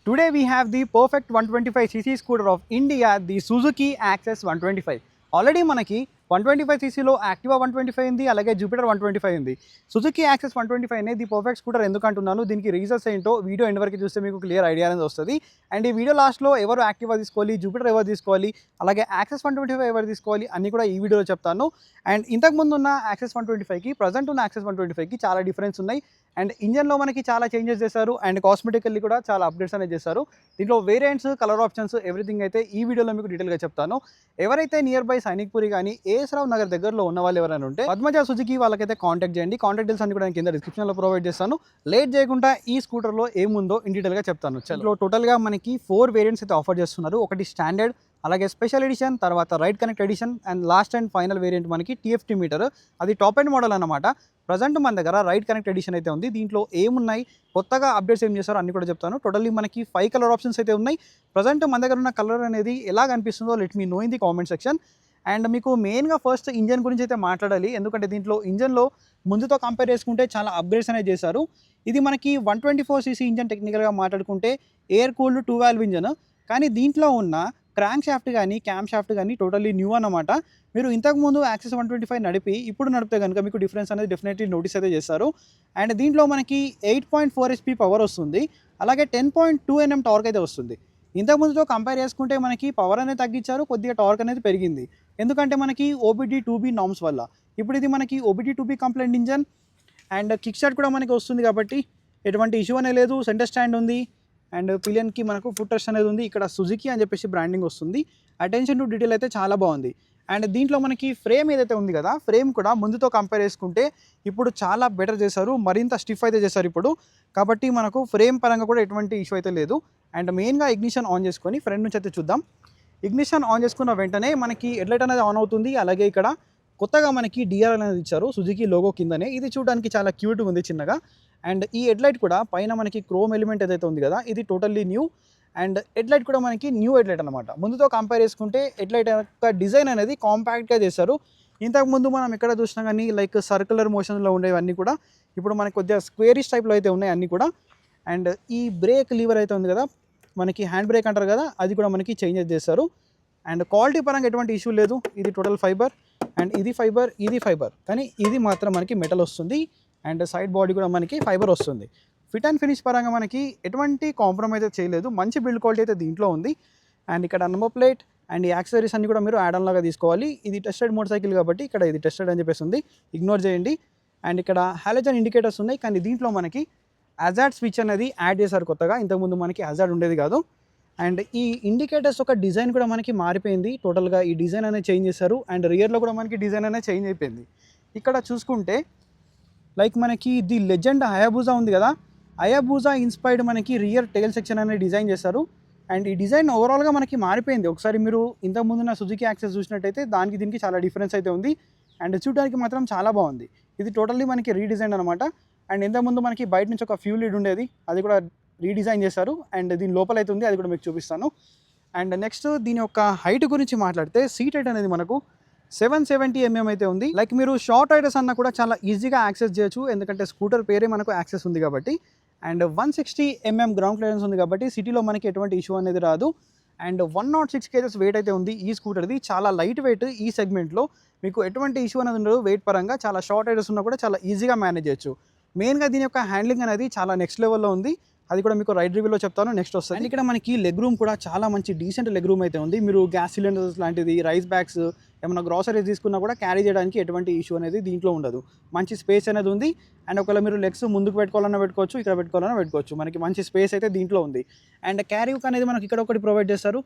Today we have the perfect 125cc scooter of India, the Suzuki Access 125. Already manaki 125cc లో Activa 125 ఉంది, అలాగే Jupiter 125 ఉంది. Suzuki access 125 అనేది the perfect scooter ఎందుకు అంటున్నాను, దీనికి రీజన్స్ ఏంటో వీడియో ఎండ్ వరకు చూస్తే మీకు క్లియర్ ఐడియా అనేది వస్తుంది. అండ్ ఈ వీడియో లాస్ట్లో ఎవరు యాక్టివా తీసుకోవాలి, జూపిటర్ ఎవరు తీసుకోవాలి, అలాగే యాక్సెస్ 125 ఎవరు తీసుకోవాలి అన్ని కూడా ఈ వీడియోలో చెప్తాను. అండ్ ఇంతకుముందు ఉన్న యాక్సెస్ 125కి ప్రజెంట్ ఉన్న యాక్సెస్ 125కి చాలా డిఫరెన్స్ ఉన్నాయి. అండ్ ఇంజన్లో మనకి చాలా చేంజెస్ చేశారు అండ్ కాస్మెటికల్లీ కూడా చాలా అప్డేట్స్ అనేది చేశారు. దీంట్లో వేరియంట్స్, కలర్ ఆప్షన్స్, ఎవ్రీథింగ్ అయితే ఈ వీడియోలో మీకు డీటెయిల్గా చెప్తాను. ఎవరైతే నియర్ బై సైనిక్పురి కానీ ఏఎస్ రావు నగర్ దగ్గరలో ఉన్న వాళ్ళు ఎవరైనా ఉంటే పద్మజ సుజుకి వాళ్ళకైతే కాంటాక్ట్ చేయండి. కాంటాక్ట్ డీటెయిల్స్ అన్ని కూడా నేను కింద డిస్క్రిప్షన్లో ప్రొవైడ్ చేస్తాను. లేట్ చేయకుండా ఈ స్కూటర్లో ఏముందో ఇన్ డీటెయిల్గా చెప్తాను. చలో టోటల్గా మనకి 4 వేరియంట్స్ అయితే ఆఫర్ చేస్తున్నారు. ఒకటి స్టాండర్డ్, అలాగే స్పెషల్ ఎడిషన్, తర్వాత ride connect edition and last and final variant మనకి టీఎఫ్టీ మీటర్, అది టాప్ ఎండ్ మోడల్ అనమాట. ప్రజెంట్ మన దగ్గర రైడ్ కనెక్ట్ ఎడిషన్ అయితే ఉంది. దీంట్లో ఏమున్నాయి, కొత్తగా అప్డేట్స్ ఏం చేస్తారో అన్ని కూడా చెప్తాను. టోటల్లీ మనకి 5 కలర్ ఆప్షన్స్ అయితే ఉన్నాయి. ప్రజెంట్ మన దగ్గర ఉన్న కలర్ అనేది ఎలా కనిపిస్తుందో let me know in the comment section. And మీకు మెయిన్గా ఫస్ట్ ఇంజన్ గురించి అయితే మాట్లాడాలి, ఎందుకంటే దీంట్లో ఇంజన్లో ముందుతో కంపేర్ చేసుకుంటే చాలా అప్గ్రేడ్స్ అనేది చేశారు. ఇది మనకి 124cc ఇంజన్ టెక్నికల్గా మాట్లాడుకుంటే ఎయిర్ కూల్డ్ 2 వాల్వ్ ఇంజన్, కానీ దీంట్లో ఉన్న క్రాంక్ షాఫ్ట్ కానీ క్యామ్ షాఫ్ట్ కానీ టోటల్లీ న్యూ అన్నమాట. మీరు ఇంతకుముందు యాక్సెస్ 125 నడిపి ఇప్పుడు నడిపితే కనుక మీకు డిఫరెన్స్ అనేది డెఫినెట్లీ నోటీస్ అయితే చేస్తారు. అండ్ దీంట్లో మనకి 8.4 HP పవర్ వస్తుంది, అలాగే 10.2 Nm టార్క్ అయితే వస్తుంది. ఇంతకుముందుతో కంపేర్ చేసుకుంటే మనకి పవర్ అనేది తగ్గించారు, కొద్దిగా టార్క్ అనేది పెరిగింది. ఎందుకంటే మనకి OBD2B నామ్స్ వల్ల. ఇప్పుడు ఇది మనకి OBD2B complaint engine and kick start కూడా మనకి వస్తుంది కాబట్టి ఎటువంటి ఇష్యూ అనేది లేదు. సెంటర్ స్టాండ్ ఉంది అండ్ పిలియన్కి మనకు ఫుట్ రెస్ట్ అనేది ఉంది. ఇక్కడ సుజుకి అని చెప్పేసి బ్రాండింగ్ వస్తుంది. అటెన్షన్ టు డీటెయిల్ అయితే చాలా బాగుంది. అండ్ దీంట్లో మనకి ఫ్రేమ్ ఏదైతే ఉంది కదా, ఫ్రేమ్ కూడా ముందుతో కంపేర్ చేసుకుంటే ఇప్పుడు చాలా బెటర్ చేశారు, మరింత స్టిఫ్ అయితే చేశారు ఇప్పుడు. కాబట్టి మనకు ఫ్రేమ్ పరంగా కూడా ఎటువంటి ఇష్యూ అయితే లేదు. అండ్ మెయిన్గా ఇగ్నిషన్ ఆన్ చేసుకొని ఫ్రంట్ నుంచి అయితే చూద్దాం. ఇగ్నిషన్ ఆన్ చేసుకున్న వెంటనే మనకి హెడ్లైట్ అనేది ఆన్ అవుతుంది. అలాగే ఇక్కడ కొత్తగా మనకి డిఆర్ అనేది ఇచ్చారు సుజుకి లోగో కిందనే. ఇది చూడడానికి చాలా క్యూట్గా ఉంది చిన్నగా. అండ్ ఈ హెడ్లైట్ కూడా పైన మనకి క్రోమ్ ఎలిమెంట్ ఏదైతే ఉంది కదా, ఇది టోటల్లీ న్యూ. అండ్ హెడ్లైట్ కూడా మనకి న్యూ హెడ్లైట్ అనమాట. ముందుతో కంపేర్ చేసుకుంటే హెడ్లైట్ యొక్క డిజైన్ అనేది కాంపాక్ట్గా చేశారు. ఇంతకుముందు మనం ఎక్కడ చూసినా కానీ లైక్ సర్కులర్ మోషన్లో ఉండేవన్నీ కూడా ఇప్పుడు మనకి కొద్దిగా స్క్వేరిష్ టైప్లో అయితే ఉన్నాయి అన్నీ కూడా. అండ్ ఈ బ్రేక్ లీవర్ అయితే ఉంది కదా, మనకి హ్యాండ్ బ్రేక్ అంటారు కదా, అది కూడా మనకి చేంజెస్ చేస్తారు. అండ్ క్వాలిటీ పరంగా ఎటువంటి ఇష్యూ లేదు. ఇది టోటల్ ఫైబర్ అండ్ ఇది ఫైబర్, ఇది ఫైబర్, కానీ ఇది మాత్రం మనకి మెటల్ వస్తుంది. అండ్ సైడ్ బాడీ కూడా మనకి ఫైబర్ వస్తుంది. ఫిట్ అండ్ ఫినిష్ పరంగా మనకి ఎటువంటి కాంప్రమైజ్ అయితే చేయలేదు, మంచి బిల్డ్ క్వాలిటీ అయితే దీంట్లో ఉంది. అండ్ ఇక్కడ నంబర్ ప్లేట్ అండ్ ఈ యాక్సెసరీస్ అన్ని కూడా మీరు యాడ్ ఆన్ లాగా తీసుకోవాలి. ఇది టెస్టెడ్ మోటార్ సైకిల్ కాబట్టి ఇక్కడ ఇది టెస్టెడ్ అని చెప్పేసి ఉంది, ఇగ్నోర్ చేయండి. అండ్ ఇక్కడ హాలోజన్ ఇండికేటర్స్ ఉన్నాయి, కానీ దీంట్లో మనకి హజార్డ్ స్విచ్ అనేది యాడ్ చేశారు కొత్తగా. ఇంతకుముందు మనకి హజార్డ్ ఉండేది కాదు. అండ్ ఈ ఇండికేటర్స్ ఒక డిజైన్ కూడా మనకి మారిపోయింది, టోటల్గా ఈ డిజైన్ అనేది చేంజ్ చేశారు. అండ్ రియర్లో కూడా మనకి డిజైన్ అనేది చేంజ్ అయిపోయింది. ఇక్కడ చూసుకుంటే లైక్ మనకి ది లెజెండ్ హయాబుజా ఉంది కదా, హయాబుజా ఇన్స్పైర్డ్ మనకి రియర్ టైల్ సెక్షన్ అనేది డిజైన్ చేశారు. అండ్ ఈ డిజైన్ ఓవరాల్గా మనకి మారిపోయింది. ఒకసారి మీరు ఇంతకుముందు నా సుజుకి యాక్సెస్ చూసినట్టయితే దానికి దీనికి చాలా డిఫరెన్స్ అయితే ఉంది. అండ్ చూడడానికి మాత్రం చాలా బాగుంది. ఇది టోటల్లీ మనకి రీడిజైన్ అనమాట. అండ్ ఇంతకుముందు మనకి బయట నుంచి ఒక ఫ్యూల్ లీడ్ ఉండేది, అది కూడా రీడిజైన్ చేశారు. అండ్ దీని లోపల అయితే ఉంది, అది కూడా మీకు చూపిస్తాను. అండ్ నెక్స్ట్ దీని యొక్క హైట్ గురించి మాట్లాడితే సీట్ హైట్ అనేది మనకు 770 mm అయితే ఉంది. లైక్ మీరు షార్ట్ రైడర్స్ అన్నా కూడా చాలా ఈజీగా యాక్సెస్ చేయొచ్చు, ఎందుకంటే స్కూటర్ పేరే మనకు యాక్సెస్ ఉంది కాబట్టి. అండ్ 160 mm గ్రౌండ్ క్లియరెన్స్ ఉంది కాబట్టి సిటీలో మనకి ఎటువంటి ఇష్యూ అనేది రాదు. అండ్ 106 kgs వెయిట్ అయితే ఉంది ఈ స్కూటర్ది, చాలా లైట్ వెయిట్. ఈ సెగ్మెంట్లో మీకు ఎటువంటి ఇష్యూ అనేది ఉండదు వెయిట్ పరంగా. చాలా షార్ట్ రైడర్స్ ఉన్నా కూడా చాలా ఈజీగా మేనేజ్ చేయొచ్చు. మెయిన్గా దీని యొక్క హ్యాండ్లింగ్ అనేది చాలా నెక్స్ట్ లెవెల్లో ఉంది, అది కూడా మీకు రైడ్ రివ్యూలో చెప్తాను, నెక్స్ట్ వస్తుంది. అండ్ ఇక్కడ మనకి లెగ్ రూమ్ కూడా చాలా మంచి డీసెంట్ లెగ్ రూమ్ అయితే ఉంది. మీరు గ్యాస్ సిలిండర్స్ లాంటిది, రైస్ బ్యాగ్స్, ఏమైనా గ్రాసరీస్ తీసుకున్నా కూడా క్యారీ చేయడానికి ఎటువంటి ఇష్యూ అనేది దీంట్లో ఉండదు. మంచి స్పేస్ అనేది ఉంది. అండ్ ఒకవేళ మీరు లెగ్స్ ముందుకు పెట్టుకోవాలన్నా పెట్టుకోవచ్చు, ఇక్కడ పెట్టుకోవాలన్నా పెట్టుకోవచ్చు. మనకి మంచి స్పేస్ అయితే దీంట్లో ఉంది. అండ్ క్యారీ హుక్ అనేది మనకి ఇక్కడ ఒకటి ప్రొవైడ్ చేస్తారు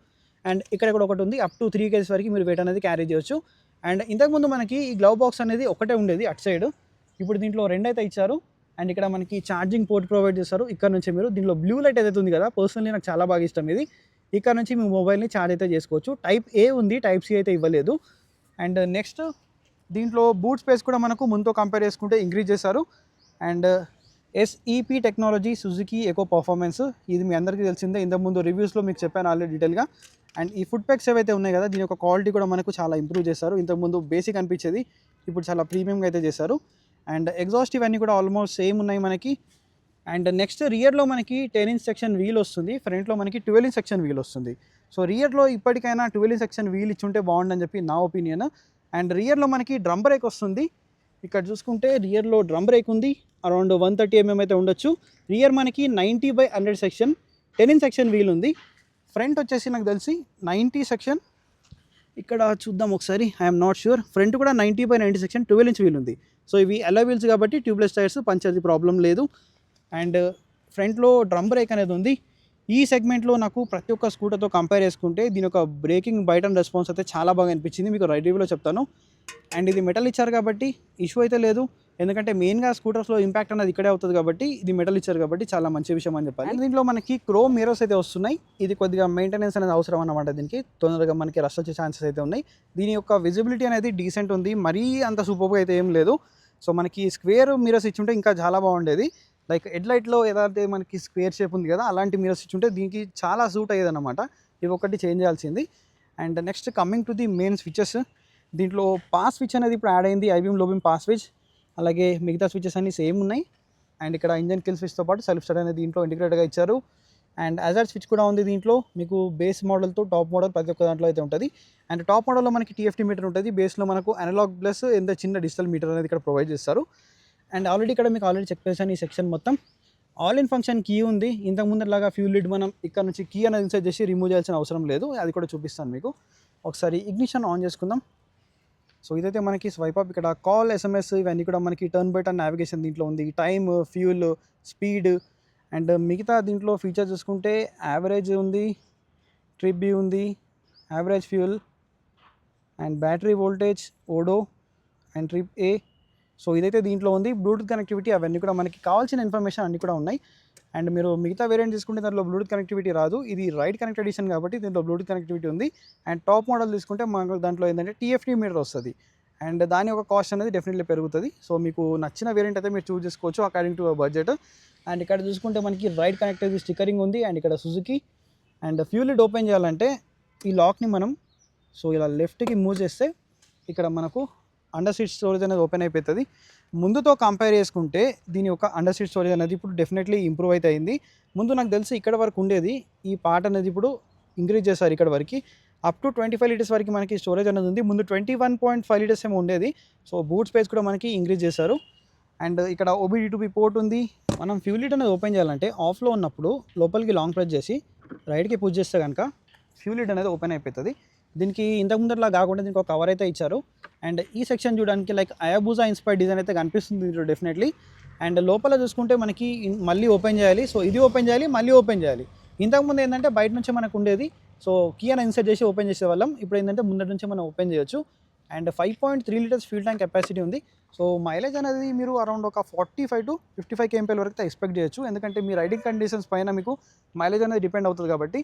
అండ్ ఇక్కడ కూడా ఒకటి ఉంది. అప్ టు 3 kgs వరకు మీరు వెయిట్ అనేది క్యారీ చేయొచ్చు. అండ్ ఇంతకుముందు మనకి ఈ గ్లవ్ బాక్స్ అనేది ఒకటే ఉండేది అటు సైడ్, ఇప్పుడు దీంట్లో 2 అయితే ఇచ్చారు. అండ్ ఇక్కడ మనకి ఛార్జింగ్ పోర్ట్ ప్రొవైడ్ చేస్తారు. ఇక్కడ నుంచి మీరు దీంట్లో బ్లూ లైట్ ఏదైతే ఉంది కదా, పర్సనలీ నాకు చాలా బాగా ఇష్టం ఇది. ఇక్కడ నుంచి మీ మొబైల్ని ఛార్జ్ అయితే చేసుకోవచ్చు. టైప్ ఏ ఉంది, టైప్ సి అయితే ఇవ్వలేదు. అండ్ నెక్స్ట్ దీంట్లో బూట్ స్పేస్ కూడా మనకు ముందుతో కంపేర్ చేసుకుంటే ఇంక్రీజ్ చేశారు. And SEP technology Suzuki eco performance, ఇది మీ అందరికీ తెలిసిందే, ఇంతకుముందు రివ్యూస్లో మీకు చెప్పాను ఆల్రెడీ డీటెయిల్గా. అండ్ ఈ ఫుడ్ ప్యాక్స్ ఏవైతే ఉన్నాయి కదా, దీని యొక్క క్వాలిటీ కూడా మనకు చాలా ఇంప్రూవ్ చేశారు. ఇంతకుముందు బేసిక్ అనిపించేది, ఇప్పుడు చాలా ప్రీమియంగా అయితే చేశారు. అండ్ ఎగ్జాస్ట్ ఇవన్నీ కూడా ఆల్మోస్ట్ సేమ్ ఉన్నాయి మనకి. అండ్ నెక్స్ట్ రియర్లో మనకి 10" సెక్షన్ వీల్ వస్తుంది, ఫ్రంట్లో మనకి 12" సెక్షన్ వీల్ వస్తుంది. సో రియర్లో ఇప్పటికైనా 12" సెక్షన్ వీల్ ఇచ్చుంటే బాగుండని చెప్పి నా ఒపీనియన్. అండ్ రియర్లో మనకి డ్రమ్ బ్రేక్ వస్తుంది. ఇక్కడ చూసుకుంటే రియర్లో డ్రమ్ బ్రేక్ ఉంది, అరౌండ్ 130 mm అయితే ఉండొచ్చు. రియర్ మనకి 90/100 సెక్షన్ 10" సెక్షన్ వీల్ ఉంది. ఫ్రంట్ వచ్చేసి నాకు తెలిసి 90 సెక్షన్, ఇక్కడ చూద్దాం ఒకసారి, ఐఎమ్ నాట్ ష్యూర్. ఫ్రంట్ కూడా 90/90 సెక్షన్ 12" వీల్ ఉంది. సో ఇవి అలా వీల్స్ కాబట్టి ట్యూబ్లెస్ టైర్స్ పంచేది ప్రాబ్లం లేదు. అండ్ ఫ్రంట్లో డ్రమ్ బ్రేక్ అనేది ఉంది. ఈ సెగ్మెంట్లో నాకు ప్రతి ఒక్క స్కూటర్తో కంపేర్ చేసుకుంటే దీని యొక్క బ్రేకింగ్ బైట్ అండ్ రెస్పాన్స్ అయితే చాలా బాగా అనిపించింది, మీకు రైడ్ రివ్యూలో చెప్తాను. అండ్ ఇది మెటల్ ఇచ్చారు కాబట్టి ఇష్యూ అయితే లేదు, ఎందుకంటే మెయిన్గా స్కూటర్స్లో ఇంపాక్ట్ అనేది ఇక్కడే అవుతుంది కాబట్టి ఇది మెటల్ ఇచ్చారు కాబట్టి చాలా మంచి విషయం అని చెప్పాలి. అండ్ దీంట్లో మనకి క్రోమ్ మిరర్స్ అయితే వస్తున్నాయి. ఇది కొద్దిగా మెయింటెనెన్స్ అనేది అవసరం అన్నమాట, దీనికి తొందరగా మనకి రష్ వచ్చే ఛాన్సెస్ అయితే ఉన్నాయి. దీని యొక్క విజిబిలిటీ అనేది డీసెంట్ ఉంది, మరీ అంత సూపర్గా అయితే ఏం లేదు. సో మనకి స్క్వేర్ మిరర్స్ ఇచ్చుంటే ఇంకా చాలా బాగుండేది. లైక్ హెడ్ లైట్లో ఏదైతే మనకి స్క్వేర్ షేప్ ఉంది కదా, అలాంటి మిరర్స్ ఇచ్చుంటే దీనికి చాలా సూట్ అయ్యేది అనమాట. ఇవి ఒకటి చేంజ్ చేయాల్సింది. And next coming to the main switches, దీంట్లో పాస్ స్విచ్ అనేది ఇప్పుడు యాడ్ అయింది, ఐబీఎం లోబీమ్ పాస్ స్విచ్. అలాగే మిగతా స్విచెస్ అన్నీ సేమ్ ఉన్నాయి. అండ్ ఇక్కడ ఇంజన్ కిల్ స్విచ్తో పాటు సెల్ఫ్ స్టార్ట్ అనేది దీంట్లో ఇంటిగ్రేట్గా ఇచ్చారు. అండ్ అజార్డ్ స్విచ్ కూడా ఉంది దీంట్లో, మీకు బేస్ మోడల్తో టాప్ మోడల్ ప్రతి ఒక్క దాంట్లో అయితే ఉంటుంది. అండ్ టాప్ మోడల్లో మనకి TFT మీటర్ ఉంటుంది, బేస్లో మనకు అనలాగ్ ప్లస్ ఎంత చిన్న డిజిటల్ మీటర్ అనేది ఇక్కడ ప్రొవైడ్ చేస్తారు. అండ్ ఆల్రెడీ ఇక్కడ మీకు ఆల్రెడీ చెక్ చేశాను ఈ సెక్షన్ మొత్తం. ఆల్ ఇన్ ఫంక్షన్ కీ ఉంది, ఇంతకు ముందులాగా ఫ్యూల్ లిడ్ మనం ఇక్కడ నుంచి కీ అనేది ఇన్సర్ట్ చేసి రిమూవ్ చేయాల్సిన అవసరం లేదు, అది కూడా చూపిస్తాను మీకు. ఒకసారి ఇగ్నిషన్ ఆన్ చేసుకుందాం. సో ఇదైతే మనకి స్వైప్ అప్, ఇక్కడ కాల్, SMS ఇవన్నీ కూడా మనకి టర్న్ బై టర్న్ నావిగేషన్ దీంట్లో ఉంది, టైమ్, ఫ్యూల్, స్పీడ్. అండ్ మిగతా దీంట్లో ఫీచర్ చూసుకుంటే యావరేజ్ ఉంది, ట్రిప్ బి ఉంది, average fuel and battery voltage, odo and trip A. So ఇదైతే దీంట్లో ఉంది. బ్లూటూత్ కనెక్టివిటీ అవన్నీ కూడా మనకి కావాల్సిన ఇన్ఫర్మేషన్ అన్నీ కూడా ఉన్నాయి. అండ్ మీరు మిగతా వేరియంట్ తీసుకుంటే దాంట్లో బ్లూటూత్ కనెక్టివిటీ రాదు, ఇది రైడ్ కనెక్ట్ ఎడిషన్ కాబట్టి దీంట్లో బ్లూటూత్ కనెక్టివిటీ ఉంది. అండ్ టాప్ మోడల్ తీసుకుంటే మనకు దాంట్లో ఏంటంటే TFT మీటర్ వస్తుంది. అండ్ దాని యొక్క కాస్ట్ అనేది డెఫినెట్లీ పెరుగుతుంది. సో మీకు నచ్చిన వేరియంట్ అయితే మీరు చూస్ చేసుకోవచ్చు అకార్డింగ్ టు బడ్జెట్. అండ్ ఇక్కడ చూసుకుంటే మనకి రైడ్ కనెక్టివిటీ స్టిక్కరింగ్ ఉంది. అండ్ ఇక్కడ Suzuki. And fuel lid open చేయాలంటే ఈ లాక్ని మనం సో ఇలా లెఫ్ట్కి మూవ్ చేస్తే ఇక్కడ మనకు అండర్ సీట్ స్టోరేజ్ అనేది ఓపెన్ అయిపోతుంది. ముందుతో కంపేర్ చేసుకుంటే దీని యొక్క అండర్ సీట్ స్టోరేజ్ అనేది ఇప్పుడు డెఫినెట్లీ ఇంప్రూవ్ అయితే అయింది. ముందు నాకు తెలిసి ఇక్కడ వరకు ఉండేది, ఈ పార్ట్ అనేది ఇప్పుడు ఇంక్రీజ్ చేశారు ఇక్కడ వరకు, అప్ టు 25 లీటర్స్ వరకు మనకి స్టోరేజ్ అనేది ఉంది. ముందు 21.5 లీటర్స్ ఏమో ఉండేది. సో బూట్ స్పేస్ కూడా మనకి ఇంక్రీజ్ చేశారు. అండ్ ఇక్కడ OBD2B పోర్ట్ ఉంది. మనం ఫ్యూల్ లిడ్ అనేది ఓపెన్ చేయాలంటే ఆఫ్లో ఉన్నప్పుడు లోపలికి లాంగ్ ప్రెస్ చేసి రైట్కి పుష్ చేస్తే కనుక ఫ్యూల్ లిడ్ అనేది ఓపెన్ అయిపోతుంది. దీనికి ఇంతకు ముందరలా కాకుండా దీనికి ఒక కవర్ అయితే ఇచ్చారు. అండ్ ఈ సెక్షన్ చూడడానికి లైక్ అయాబూజా ఇన్స్పైర్డ్ డిజైన్ అయితే కనిపిస్తుంది దీంట్లో డెఫినెట్లీ. అండ్ లోపల చూసుకుంటే మనకి మళ్ళీ ఓపెన్ చేయాలి, సో ఇది ఓపెన్ చేయాలి, మళ్ళీ ఓపెన్ చేయాలి. ఇంతకుముందు ఏంటంటే బయట నుంచి మనకు ఉండేది, సో కీ అని ఇన్సర్ట్ చేసి ఓపెన్ చేసేవాళ్ళం. ఇప్పుడు ఏంటంటే ముందర నుంచి మనం ఓపెన్ చేయొచ్చు. And 5.3 litres fuel tank capacity ఉంది. సో మైలేజ్ అనేది మీరు అరౌండ్ ఒక 45 to 55 kmpl వరకు ఎక్స్పెక్ట్ చేయొచ్చు, ఎందుకంటే మీ రైడింగ్ కండిషన్స్ పైన మీకు మైలేజ్ అనేది డిపెండ్ అవుతుంది కాబట్టి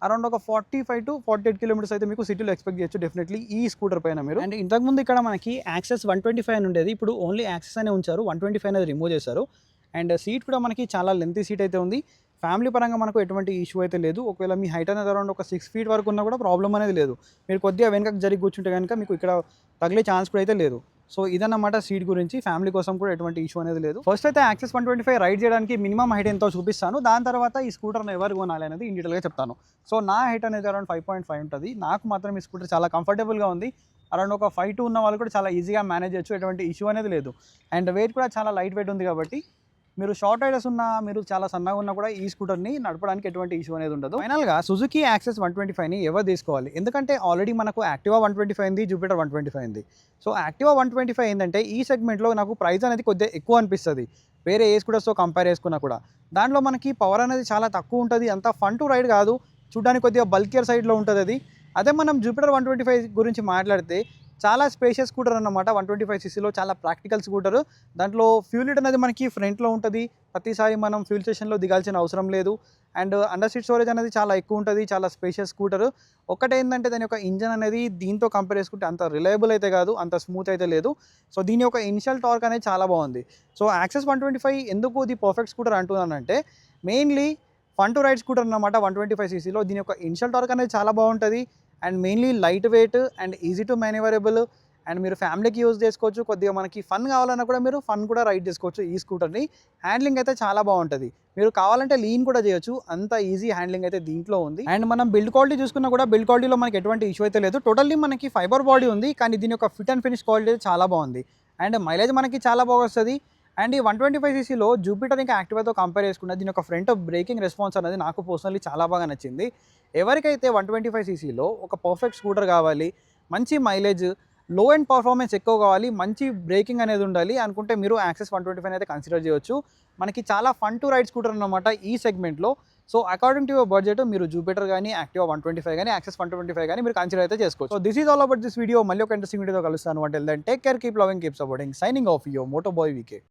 అరౌండ్ ఒక 45 to 48 కిలోమీటర్స్ అయితే మీకు సిటీలో ఎక్స్పెక్ట్ చేయొచ్చు డెఫినెట్లీ ఈ స్కూటర్ పైన మీరు. అండ్ ఇంతకుముందు ఇక్కడ మనకి యాక్సెస్ 125 అని ఉండేది, ఇప్పుడు ఓన్లీ యాక్సెస్ అనే ఉంచారు, 125 అనేది రిమూవ్ చేశారు. అండ్ సీట్ కూడా మనకి చాలా లెంతీ సీట్ అయితే ఉంది. ఫ్యామిలీ పరంగా మనకు ఎటువంటి ఇష్యూ అయితే లేదు. ఒకవేళ మీ హైట్ అనేది అరౌండ్ ఒక 6 feet వరకు ఉన్నా కూడా ప్రాబ్లం అనేది లేదు. మీరు కొద్దిగా వెనకకి జరిగి కూర్చుంటే కనుక మీకు ఇక్కడ తగిలే ఛాన్స్ కూడా అయితే లేదు. సో ఇదన్నమాట సీట్ గురించి, ఫ్యామిలీ కోసం కూడా ఎటువంటి ఇష్యూ అనేది లేదు. ఫస్ట్ అయితే యాక్సెస్ 125 రైడ్ చేయడానికి మినిమం హైట్ ఎంతో చూపిస్తాను, దాని తర్వాత ఈ స్కూటర్ని ఎవరు కొనాలి అనేది ఇన్ డీటెయిల్గా చెప్తాను. సో నా హైట్ అనేది అరౌండ్ 5.5 ఉంటుంది. నాకు మాత్రం ఈ స్కూటర్ చాలా కంఫర్టబుల్గా ఉంది. అరౌండ్ ఒక 5'2" ఉన్న వాళ్ళు కూడా చాలా ఈజీగా మేనేజ్ చేయొచ్చు, ఎటువంటి ఇష్యూ అనేది లేదు. అండ్ వెయిట్ కూడా చాలా లైట్ వెయిట్ ఉంది కాబట్టి మీరు షార్ట్ రైడర్స్ ఉన్నా, మీరు చాలా సన్నగా ఉన్నా కూడా ఈ స్కూటర్ని నడపడానికి ఎటువంటి ఇష్యూ అనేది ఉండదు. ఫైనల్గా సుజుకి యాక్సెస్ 125ని ఎవరు తీసుకోవాలి, ఎందుకంటే ఆల్రెడీ మనకు యాక్టివా 125 ఉంది, జూపిటర్ 125 ఉంది. సో యాక్టివా 125 ఏంటంటే ఈ సెగ్మెంట్లో నాకు ప్రైస్ అనేది కొద్దిగా ఎక్కువ అనిపిస్తుంది వేరే ఏ స్కూటర్స్తో కంపేర్ చేసుకున్నా కూడా. దాంట్లో మనకి పవర్ అనేది చాలా తక్కువ ఉంటుంది, అంత ఫన్ టు రైడ్ కాదు, చూడడానికి కొద్దిగా బల్కియర్ సైడ్లో ఉంటుంది అది. అదే మనం జూపిటర్ 125 గురించి మాట్లాడితే చాలా స్పేషియస్ స్కూటర్ అన్నమాట. 125cc చాలా ప్రాక్టికల్ స్కూటర్. దాంట్లో ఫ్యూల్ లిడ్ అనేది మనకి ఫ్రంట్లో ఉంటుంది, ప్రతిసారి మనం ఫ్యూల్ స్టేషన్లో దిగాల్సిన అవసరం లేదు. అండ్ అండర్ సీట్ స్టోరేజ్ అనేది చాలా ఎక్కువ ఉంటుంది, చాలా స్పేషియస్ స్కూటర్. ఒకటేంటంటే దాని యొక్క ఇంజన్ అనేది దీంతో కంపేర్ చేసుకుంటే అంత రిలయబుల్ అయితే కాదు, అంత స్మూత్ అయితే లేదు. సో దీని యొక్క ఇనిషియల్ టార్క్ అనేది చాలా బాగుంది. సో యాక్సెస్ 125 ఎందుకు ఇది పర్ఫెక్ట్ స్కూటర్ అంటున్నానంటే mainly fun to ride scooter అన్నమాట. 125cc దీని యొక్క ఇనిషియల్ టార్క్ అనేది చాలా బాగుంటుంది. And mainly light weight and easy to manoeuvrable. And మీరు ఫ్యామిలీకి యూజ్ చేసుకోవచ్చు. కొద్దిగా మనకి ఫన్ కావాలన్నా కూడా మీరు ఫన్ కూడా రైడ్ చేసుకోవచ్చు ఈ స్కూటర్ని. హ్యాండ్లింగ్ అయితే చాలా బాగుంటుంది. మీరు కావాలంటే లీన్ కూడా చేయొచ్చు, అంత ఈజీ హ్యాండ్లింగ్ అయితే దీంట్లో ఉంది. అండ్ మనం బిల్డ్ క్వాలిటీ చూసుకున్నా కూడా బిల్డ్ క్వాలిటీలో మనకి ఎటువంటి ఇష్యూ అయితే లేదు. టోటల్లీ మనకి ఫైబర్ బాడీ ఉంది, కానీ దీని యొక్క ఫిట్ అండ్ ఫినిష్ క్వాలిటీ అయితే చాలా బాగుంది. అండ్ మైలేజ్ మనకి చాలా బాగా వస్తుంది. అండ్ ఈ 125 సీసీలో జూపిటర్ ఇంకా యాక్టివాతో కంపేర్ చేసుకున్న దీని యొక్క ఫ్రంట్ బ్రేకింగ్ రెస్పాన్స్ అనేది నాకు పర్సనల్లీ చాలా బాగా నచ్చింది. ఎవరికైతే 125 సీసీలో ఒక పర్ఫెక్ట్ స్కూటర్ కావాలి, మంచి మైలేజ్, లో అండ్ పర్ఫార్మెన్స్ ఎక్కువ కావాలి, మంచి బ్రేకింగ్ అనేది ఉండాలి అనుకుంటే మీరు యాక్సెస్ 125 అయితే కన్సిడర్ చేయొచ్చు. మనకి చాలా ఫన్ టు రైడ్ స్కూటర్ అన్నమాట ఈ సెగ్మెంట్లో. So according to your budget మీరు జూపిటర్ కానీ, యాక్టివా 125 కానీ, యాక్సెస్ 125 కానీ మీరు కన్సిడర్ అయితే చేసుకోవచ్చు. So this is all about this video. మళ్ళీ ఒక ఇంట్రెస్టింగ్ వీడియోతో కలుస్తాను. అంటే then take care, keep loving, keep supporting. Signing off your moto boy VK.